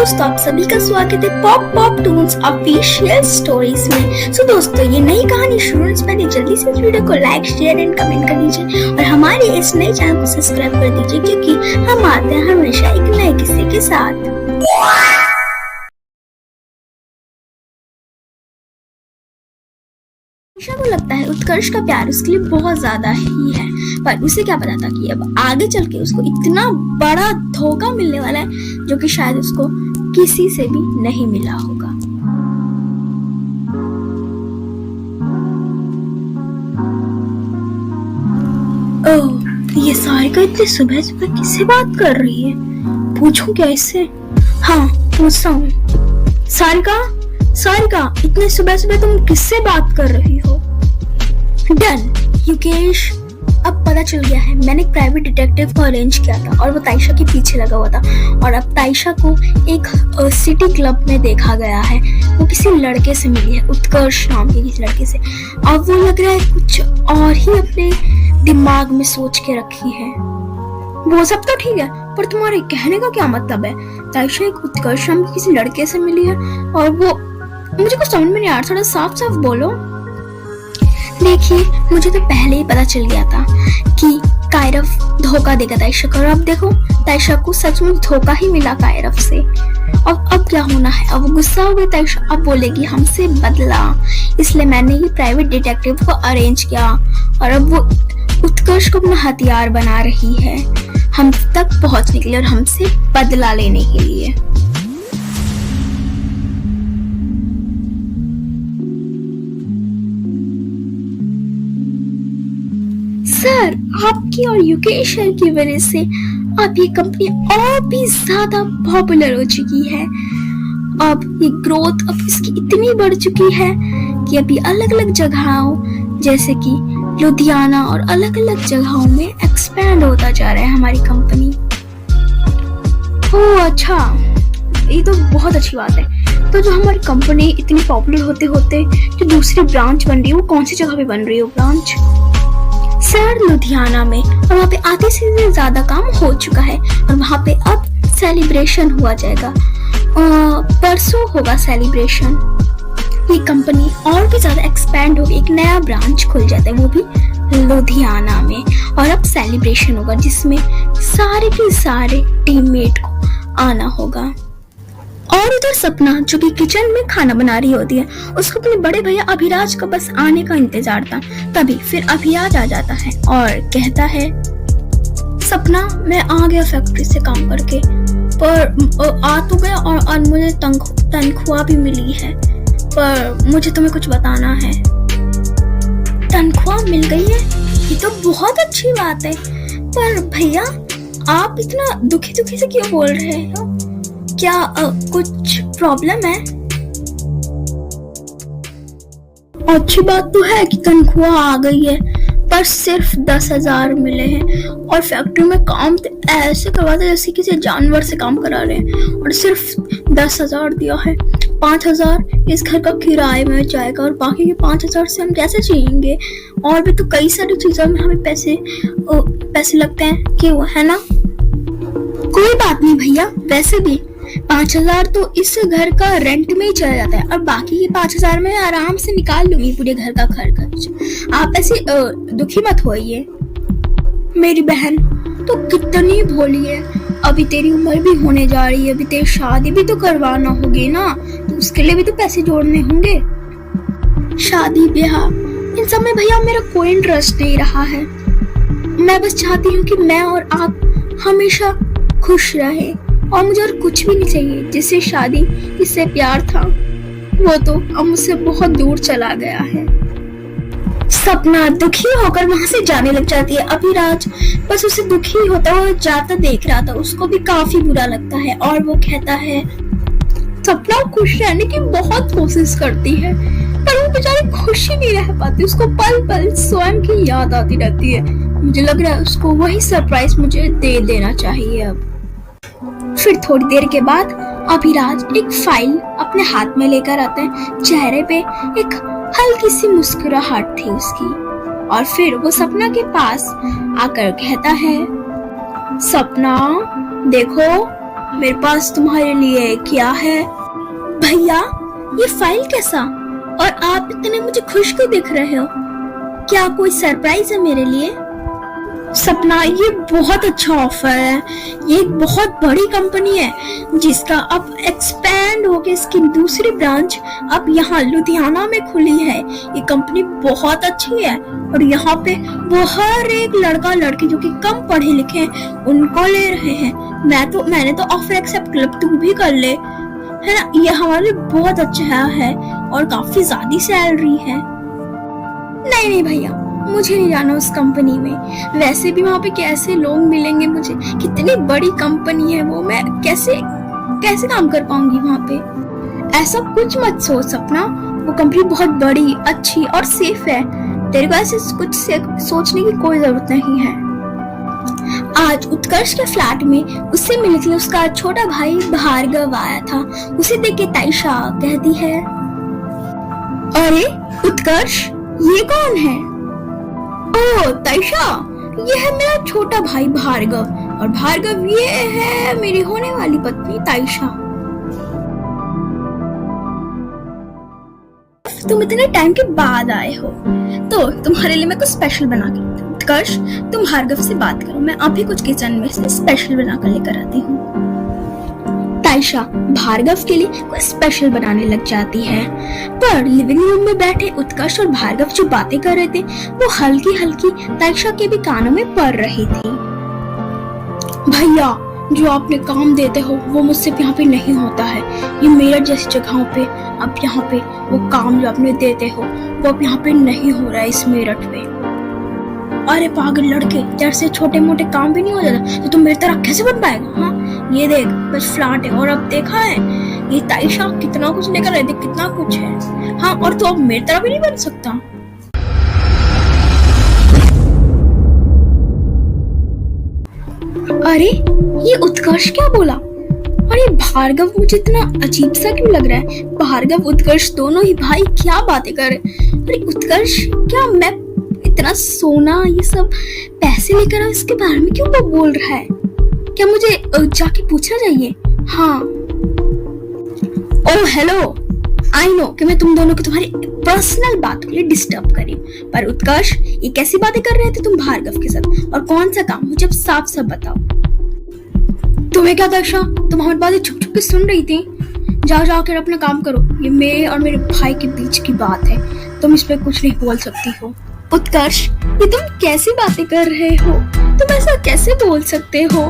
दोस्तों, आप सभी का स्वागत है pop pop Toons official stories में। सो दोस्तों, ये नई कहानी शुरू से पहले जल्दी से इस वीडियो को लाइक, शेयर एंड कमेंट कर दीजिए और हमारे इस नए चैनल को सब्सक्राइब कर दीजिए, क्योंकि हम आते हैं हमेशा एक नए किस्से के साथ। ईशा को लगता है उत्कर्ष का प्यार उसके लिए बहुत ज्यादा ही है, पर उसे क्या पता था कि अब आगे चल के उसको इतना बड़ा धोखा मिलने वाला है जो कि शायद उसको किसी से भी नहीं मिला होगा। ओह, ये सारिका इतनी सुबह सुबह किससे बात कर रही है? पूछूं क्या इससे? हाँ, पूछता हूँ। सारिका, सारिका, इतने सुबह सुबह तुम किससे बात कर रही हो? डन युकेश, अब पता चल गया है। मैंने एक प्राइवेट डिटेक्टिव को अरेंज किया था और वो ताइशा के पीछे लगा हुआ था, और अब ताइशा को एक सिटी क्लब में देखा गया है। वो किसी लड़के से मिली है, उत्कर्ष नाम के किसी लड़के से। अब वो लग रहा है कुछ और ही अपने दिमाग में सोच के रखी है। वो सब तो ठीक है, पर तुम्हारे कहने का क्या मतलब है? ताइशा एक उत्कर्ष नाम के किसी लड़के से मिली है और वो, मुझे कुछ समझ में नहीं आ रहा, थोड़ा साफ साफ बोलो। देखिए, मुझे तो पहले ही पता चल गया था कि कायरव धोखा देगा ताइशा को, और अब देखो ताइशा को सच में धोखा ही मिला कायरव से। और अब क्या होना है? अब गुस्सा हो गई ताइशा, अब बोलेगी हमसे बदला, इसलिए मैंने ये प्राइवेट डिटेक्टिव को अरेंज किया, और अब वो उत्कर्ष को अपना हथियार बना रही है हम तक पहुंचने के लिए और हमसे बदला लेने के लिए। सर, आपकी और युकेश की वजह से अब ये कंपनी और भी ज्यादा पॉपुलर हो चुकी है। अब ये ग्रोथ अब इसकी इतनी बढ़ चुकी है कि अभी अलग अलग जगहों जैसे कि लुधियाना और अलग अलग जगहों में एक्सपैंड होता जा रहा है हमारी कंपनी। ओह अच्छा, ये तो बहुत अच्छी बात है। तो जो हमारी कंपनी इतनी पॉपुलर होते होते जो दूसरी ब्रांच बन रही है, वो कौन सी जगह पे बन रही है वो ब्रांच? सर, लुधियाना में, और वहाँ पे आधे से ज्यादा काम हो चुका है और वहाँ पे अब सेलिब्रेशन हुआ जाएगा। परसों होगा सेलिब्रेशन। ये कंपनी और भी ज्यादा एक्सपैंड होगी, एक नया ब्रांच खुल जाता है वो भी लुधियाना में, और अब सेलिब्रेशन होगा जिसमें सारे के सारे टीममेट को आना होगा। और उधर सपना, जो कि किचन में खाना बना रही होती है, उसको अपने बड़े भैया अभिराज का बस आने का इंतजार था। तभी फिर अभिराज आ जाता है और कहता है, सपना, मैं आ गया फैक्ट्री से काम करके, पर आ तो गया और मुझे तनख्वाह भी मिली है, पर मुझे तुम्हें कुछ बताना है। तनख्वाह मिल गई है? ये तो बहुत अच्छी बात है, पर भैया आप इतना दुखी दुखी से क्यों बोल रहे हो? क्या कुछ प्रॉब्लम है? अच्छी बात तो है कि तनख्वाह आ गई है, पर सिर्फ 10,000 मिले हैं, और फैक्ट्री में काम तो ऐसे करवाते जैसे किसी जानवर से काम करा रहे हैं, और सिर्फ 10,000 दिया है। 5,000 इस घर का किराए में जाएगा, और बाकी के 5,000 से हम कैसे जिएंगे? और भी तो कई सारी चीजों में हमें पैसे लगते हैं, क्यों, है ना? कोई बात नहीं भैया, वैसे भी 5,000 तो इस घर का रेंट में ही चला जाता है, और बाकी के 5,000 में आराम से निकाल लूंगी पूरे घर का खर्च। आप ऐसे दुखी मत होइए। मेरी बहन तो कितनी भोली है, अभी तेरी उम्र भी होने जा रही है, अभी तेरी शादी भी तो करवाना होगी ना, तो उसके लिए भी तो पैसे जोड़ने होंगे। शादी ब्याह इन सब में भैया मेरा कोई इंटरेस्ट नहीं रहा है। मैं बस चाहती हूँ कि मैं और आप हमेशा खुश रहे, और मुझे और कुछ भी नहीं चाहिए। जिससे शादी, जिससे प्यार था, वो तो अब मुझसे बहुत दूर चला गया है। सपना दुखी होकर वहां से जाने लग जाती है। अभिराज बस उसे दुखी होता हुआ जाता देख रहा था, उसको भी काफी बुरा लगता है, और वो कहता है, सपना खुश रहने की बहुत कोशिश करती है, पर वो बेचारी खुश ही नहीं रह पाती, उसको पल पल स्वयं की याद आती रहती है। मुझे लग रहा है उसको वही सरप्राइज मुझे दे देना चाहिए अब। फिर थोड़ी देर के बाद अभिराज एक फाइल अपने हाथ में लेकर आता है, चेहरे पे एक हल्की सी मुस्कुराहट थी उसकी, और फिर वो सपना के पास आकर कहता है, सपना देखो मेरे पास तुम्हारे लिए क्या है। भैया, ये फाइल कैसा? और आप इतने मुझे खुश क्यों दिख रहे हो? क्या कोई सरप्राइज है मेरे लिए? सपना, ये बहुत अच्छा ऑफर है। ये एक बहुत बड़ी कंपनी है जिसका अब एक्सपैंड होके इसकी दूसरी ब्रांच अब यहाँ लुधियाना में खुली है। ये कंपनी बहुत अच्छी है और यहाँ पे वो हर एक लड़का लड़की जो कि कम पढ़े लिखे हैं उनको ले रहे हैं। मैंने तो ऑफर एक्सेप्ट कर, तू भी कर ले, है ना। ये हमारे लिए बहुत अच्छा है और काफी ज्यादा सैलरी है। नहीं भैया, मुझे नहीं जाना उस कंपनी में। वैसे भी वहाँ पे कैसे लोग मिलेंगे मुझे, कितनी बड़ी कंपनी है वो, मैं कैसे काम कर पाऊंगी वहाँ पे। ऐसा कुछ मत सोच सपना, वो कंपनी बहुत बड़ी, अच्छी और सेफ है। तेरे को ऐसे कुछ सोचने की कोई जरूरत नहीं है। आज उत्कर्ष के फ्लैट में उससे मिलने के लिए उसका छोटा भाई भार्गव आया था। उसे देख के ताइशा कहती है, अरे उत्कर्ष, ये कौन है? ओह ताइशा, ये है मेरा छोटा भाई भार्गव और भार्गव ये है मेरी होने वाली पत्नी ताइशा। तुम इतने टाइम के बाद आए हो तो तुम्हारे लिए मैं कुछ स्पेशल बना के लाती हूँ। उत्कर्ष, तुम भार्गव से बात करो, मैं अभी कुछ किचन में से स्पेशल बनाकर लेकर आती हूँ। ताइशा भार्गव के लिए कुछ स्पेशल बनाने लग जाती है, पर लिविंग रूम में बैठे उत्कर्ष और भार्गव जो बातें कर रहे थे वो हल्की हल्की ताइशा के भी कानों में पड़ रही थी। भैया, जो आपने काम देते हो वो मुझसे यहाँ पे नहीं होता है। ये मेरठ जैसी जगहों पे अब यहाँ पे वो काम जो आपने देते हो वो अब यहाँ पे नहीं हो रहा है इस मेरठ पे। अरे पागल लड़के, तेरे से छोटे मोटे काम भी नहीं हो जाता तो तुम मेरी तरह कैसे बन पाएगा? हाँ, ये देख बस फ्लैट है और अब देखा है ये ताइशा कितना कुछ लेकर आए, देख कितना कुछ है। हाँ, और तो अब मेरी तरह भी नहीं बन सकता। अरे ये उत्कर्ष क्या बोला? और ये भार्गव मुझे इतना अजीब सा क्यों लग रहा है? भार्गव उत्कर्ष दोनों ही भाई क्या बातें कर रहे। अरे उत्कर्ष, क्या मैं इतना सोना ये सब पैसे लेकर आ, इसके बारे में क्यों वो बोल रहा है? क्या मुझे जाके पूछना चाहिए? हाँ। ओह हेलो, आई नो कि मैं तुम दोनों को तुम्हारी पर्सनल बात के लिए डिस्टर्ब करी, पर उत्कर्ष ये कैसी बातें कर रहे थे तुम भार्गव के साथ और कौन सा काम, मुझे अब साफ साफ बताओ। तुम्हें क्या ताइशा, तुम हमारी बातें छुप छुप के सुन रही थी? जाओ जाकर अपना काम करो, ये मेरे और मेरे भाई के बीच की बात है, तुम इस पे कुछ नहीं बोल सकती हो। उत्कर्ष, ये तुम कैसी बातें कर रहे हो? तुम ऐसा कैसे बोल सकते हो?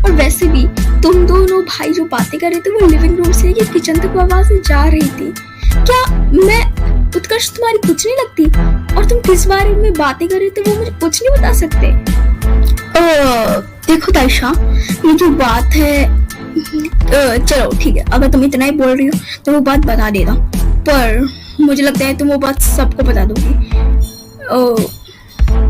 और वैसे भी तुम दोनों भाई जो बातें कर रहे थे वो लिविंग रूम से ये किचन तक आवाजें जा रही थी। क्या मैं उत्कर्ष तुम्हारी कुछ नहीं लगती? और तुम किस बारे में बातें कर रहे थे वो मुझे कुछ नहीं बता सकते? देखो ताइशा, ये जो बात है, चलो ठीक है, अगर तुम इतना ही बोल रही हो तो वो बात बता देगा, पर मुझे लगता है तुम वो बात सबको बता दोगी।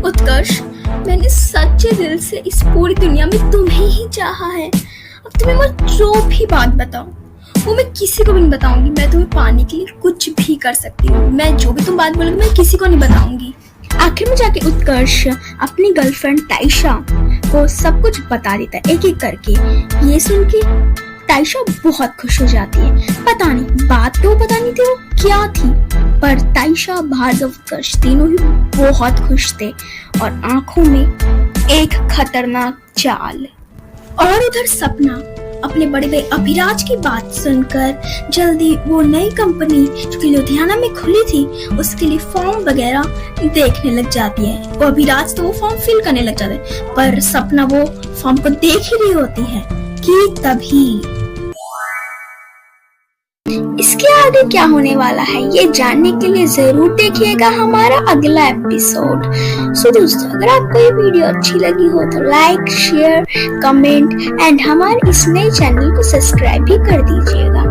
उत्कर्ष, मैंने सच्चे दिल से इस पूरी दुनिया में तुम्हें ही चाहा है। अब तुम्हें मैं जो भी बात बताऊं वो मैं किसी को भी नहीं बताऊंगी। मैं तुम्हें पाने के लिए कुछ भी कर सकती हूँ। मैं जो भी तुम बात बोलोगी मैं किसी को नहीं बताऊंगी। आखिर में जाके उत्कर्ष अपनी गर्लफ्रेंड ताइशा को सब कुछ बता देता है एक एक करके। ये सुन के ताइशा बहुत खुश हो जाती है। पता नहीं बात तो पता नहीं थी वो क्या थी, पर ताइशा, भार्गव, उत्कर्ष तीनों ही बहुत खुश थे और आंखों में एक खतरनाक चाल। और उधर सपना अपने बड़े भाई अभिराज की बात सुनकर जल्दी वो नई कंपनी जो कि लुधियाना में खुली थी उसके लिए फॉर्म वगैरह देखने लग जाती है। वो अभिराज तो वो फॉर्म फिल करने लग जाता है, पर सपना वो फॉर्म को देख ही रही होती है कि तभी इसके आगे क्या होने वाला है ये जानने के लिए जरूर देखिएगा हमारा अगला एपिसोड। सो दोस्तों, अगर आपको ये वीडियो अच्छी लगी हो तो लाइक, शेयर, कमेंट एंड हमारे इस नए चैनल को सब्सक्राइब भी कर दीजिएगा।